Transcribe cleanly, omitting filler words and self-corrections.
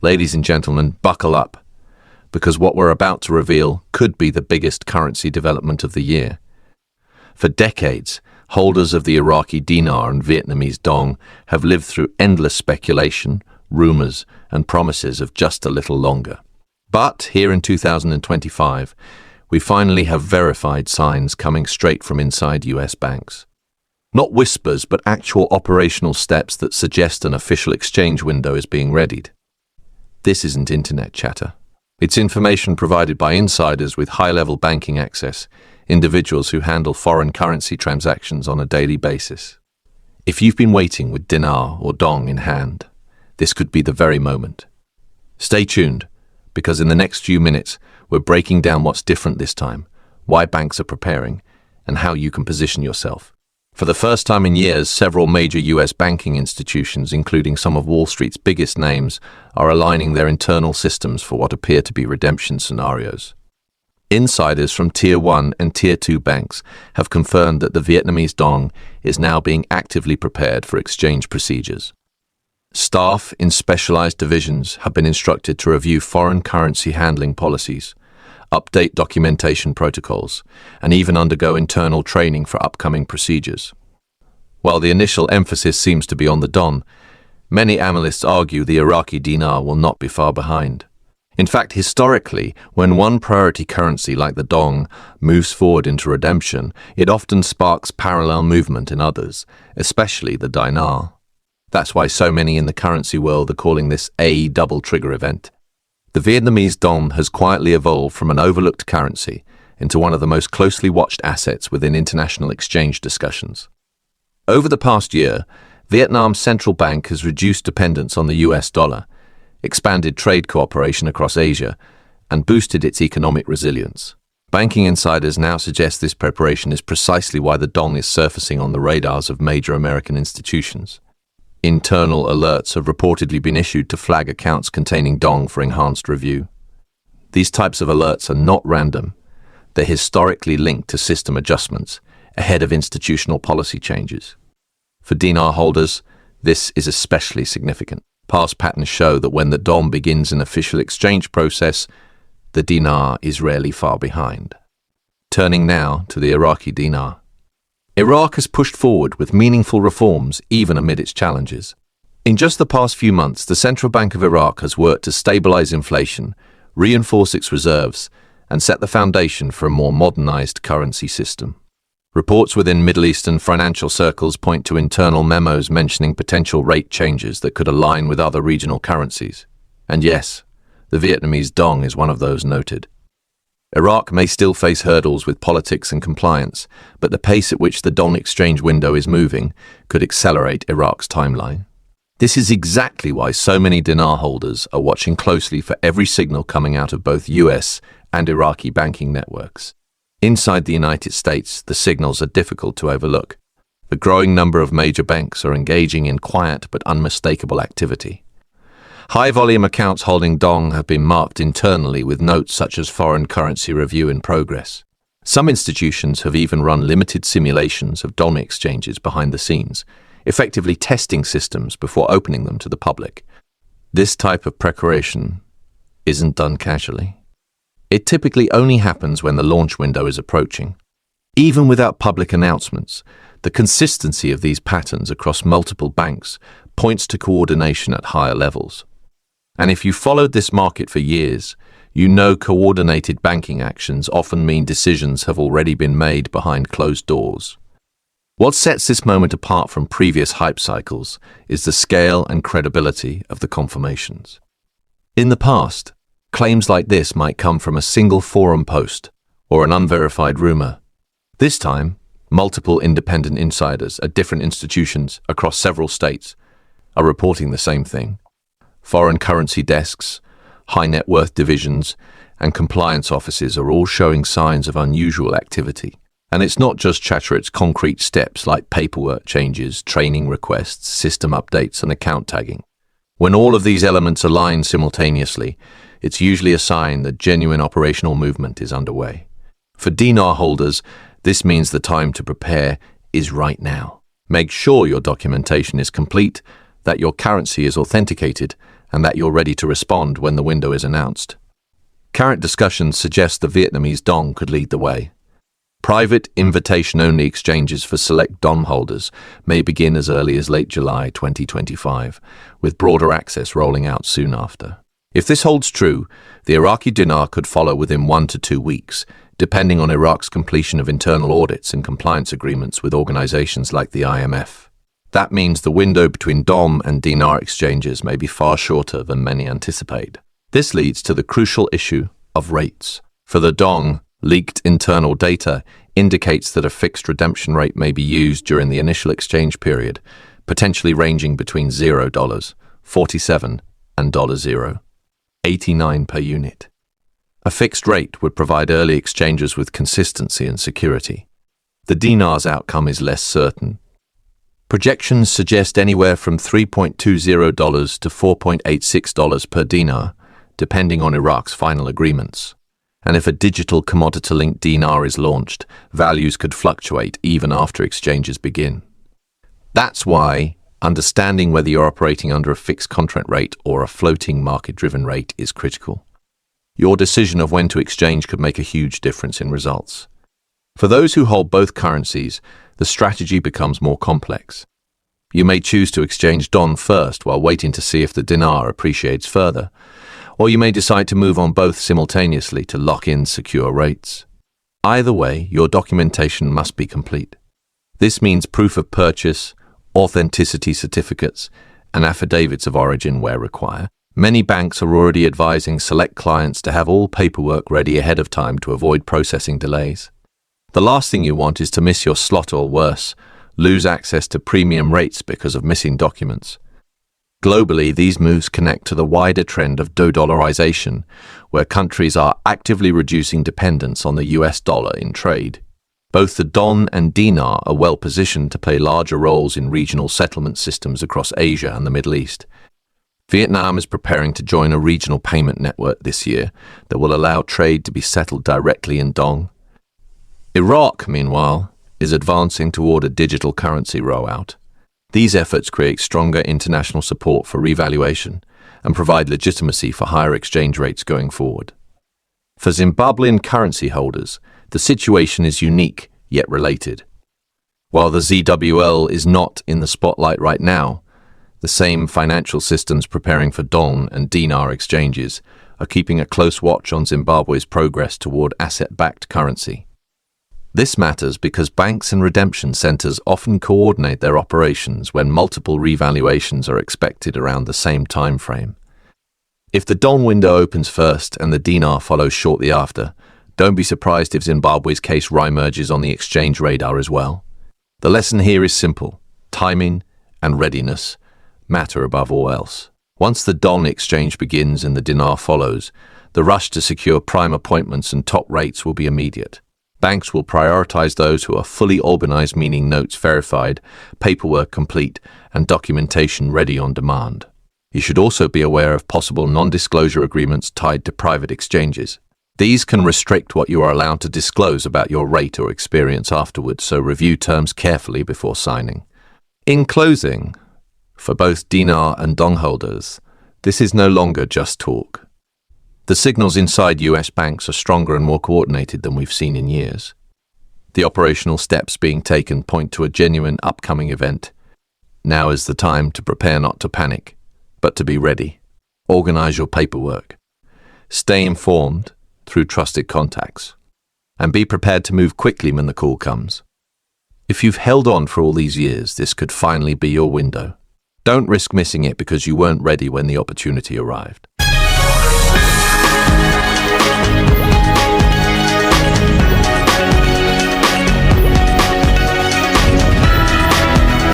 Ladies and gentlemen, buckle up, because what we're about to reveal could be the biggest currency development of the year. For decades, holders of the Iraqi Dinar and Vietnamese Dong have lived through endless speculation, rumors, and promises of just a little longer. But here in 2025, we finally have verified signs coming straight from inside US banks. Not whispers, but actual operational steps that suggest an official exchange window is being readied. This isn't internet chatter. It's information provided by insiders with high-level banking access, individuals who handle foreign currency transactions on a daily basis. If you've been waiting with dinar or dong in hand, this could be the very moment. Stay tuned, because in the next few minutes, we're breaking down what's different this time, why banks are preparing, and how you can position yourself. For the first time in years, several major US banking institutions, including some of Wall Street's biggest names, are aligning their internal systems for what appear to be redemption scenarios. Insiders from Tier 1 and Tier 2 banks have confirmed that the Vietnamese Dong is now being actively prepared for exchange procedures. Staff in specialized divisions have been instructed to review foreign currency handling policies, update documentation protocols, and even undergo internal training for upcoming procedures. While the initial emphasis seems to be on the dong, many analysts argue the Iraqi dinar will not be far behind. In fact, historically, when one priority currency like the dong moves forward into redemption, it often sparks parallel movement in others, especially the dinar. That's why so many in the currency world are calling this a double trigger event. The Vietnamese Dong has quietly evolved from an overlooked currency into one of the most closely watched assets within international exchange discussions. Over the past year, Vietnam's central bank has reduced dependence on the US dollar, expanded trade cooperation across Asia, and boosted its economic resilience. Banking insiders now suggest this preparation is precisely why the dong is surfacing on the radars of major American institutions. Internal alerts have reportedly been issued to flag accounts containing dong for enhanced review. These types of alerts are not random. They're historically linked to system adjustments ahead of institutional policy changes. For dinar holders, this is especially significant. Past patterns show that when the dong begins an official exchange process, the dinar is rarely far behind. Turning now to the Iraqi dinar. Iraq has pushed forward with meaningful reforms even amid its challenges. In just the past few months, the Central Bank of Iraq has worked to stabilize inflation, reinforce its reserves, and set the foundation for a more modernized currency system. Reports within Middle Eastern financial circles point to internal memos mentioning potential rate changes that could align with other regional currencies. And yes, the Vietnamese Dong is one of those noted. Iraq may still face hurdles with politics and compliance, but the pace at which the dong exchange window is moving could accelerate Iraq's timeline. This is exactly why so many dinar holders are watching closely for every signal coming out of both US and Iraqi banking networks. Inside the United States, the signals are difficult to overlook. The growing number of major banks are engaging in quiet but unmistakable activity. High-volume accounts holding dong have been marked internally with notes such as foreign currency review in progress. Some institutions have even run limited simulations of dong exchanges behind the scenes, effectively testing systems before opening them to the public. This type of preparation isn't done casually. It typically only happens when the launch window is approaching. Even without public announcements, the consistency of these patterns across multiple banks points to coordination at higher levels. And if you followed this market for years, you know coordinated banking actions often mean decisions have already been made behind closed doors. What sets this moment apart from previous hype cycles is the scale and credibility of the confirmations. In the past, claims like this might come from a single forum post or an unverified rumor. This time, multiple independent insiders at different institutions across several states are reporting the same thing. Foreign currency desks, high net worth divisions, and compliance offices are all showing signs of unusual activity. And it's not just chatter, it's concrete steps like paperwork changes, training requests, system updates, and account tagging. When all of these elements align simultaneously, it's usually a sign that genuine operational movement is underway. For dinar holders, this means the time to prepare is right now. Make sure your documentation is complete, that your currency is authenticated, and that you're ready to respond when the window is announced. Current discussions suggest the Vietnamese Dong could lead the way. Private invitation-only exchanges for select Dong holders may begin as early as late July 2025, with broader access rolling out soon after. If this holds true, the Iraqi dinar could follow within 1 to 2 weeks, depending on Iraq's completion of internal audits and compliance agreements with organizations like the IMF. That means the window between Dong and dinar exchanges may be far shorter than many anticipate. This leads to the crucial issue of rates. For the Dong, leaked internal data indicates that a fixed redemption rate may be used during the initial exchange period, potentially ranging between $0.47 and $0.89 per unit. A fixed rate would provide early exchanges with consistency and security. The dinar's outcome is less certain. Projections suggest anywhere from $3.20 to $4.86 per dinar, depending on Iraq's final agreements. And if a digital commodity-linked dinar is launched, values could fluctuate even after exchanges begin. That's why understanding whether you're operating under a fixed contract rate or a floating market-driven rate is critical. Your decision of when to exchange could make a huge difference in results. For those who hold both currencies, the strategy becomes more complex. You may choose to exchange Dong first while waiting to see if the dinar appreciates further, or you may decide to move on both simultaneously to lock in secure rates. Either way, your documentation must be complete. This means proof of purchase, authenticity certificates, and affidavits of origin where required. Many banks are already advising select clients to have all paperwork ready ahead of time to avoid processing delays. The last thing you want is to miss your slot or worse, lose access to premium rates because of missing documents. Globally, these moves connect to the wider trend of de-dollarization, where countries are actively reducing dependence on the US dollar in trade. Both the Dong and dinar are well positioned to play larger roles in regional settlement systems across Asia and the Middle East. Vietnam is preparing to join a regional payment network this year that will allow trade to be settled directly in Dong. Iraq, meanwhile, is advancing toward a digital currency rollout. These efforts create stronger international support for revaluation and provide legitimacy for higher exchange rates going forward. For Zimbabwean currency holders, the situation is unique yet related. While the ZWL is not in the spotlight right now, the same financial systems preparing for Dong and dinar exchanges are keeping a close watch on Zimbabwe's progress toward asset-backed currency. This matters because banks and redemption centers often coordinate their operations when multiple revaluations are expected around the same time frame. If the Dong window opens first and the dinar follows shortly after, don't be surprised if Zimbabwe's case re-emerges on the exchange radar as well. The lesson here is simple: timing and readiness matter above all else. Once the Dong exchange begins and the dinar follows, the rush to secure prime appointments and top rates will be immediate. Banks will prioritize those who are fully organized, meaning notes verified, paperwork complete, and documentation ready on demand. You should also be aware of possible non-disclosure agreements tied to private exchanges. These can restrict what you are allowed to disclose about your rate or experience afterwards, so review terms carefully before signing. In closing, for both dinar and Dong holders, this is no longer just talk. The signals inside US banks are stronger and more coordinated than we've seen in years. The operational steps being taken point to a genuine upcoming event. Now is the time to prepare, not to panic, but to be ready. Organize your paperwork. Stay informed through trusted contacts. And be prepared to move quickly when the call comes. If you've held on for all these years, this could finally be your window. Don't risk missing it because you weren't ready when the opportunity arrived.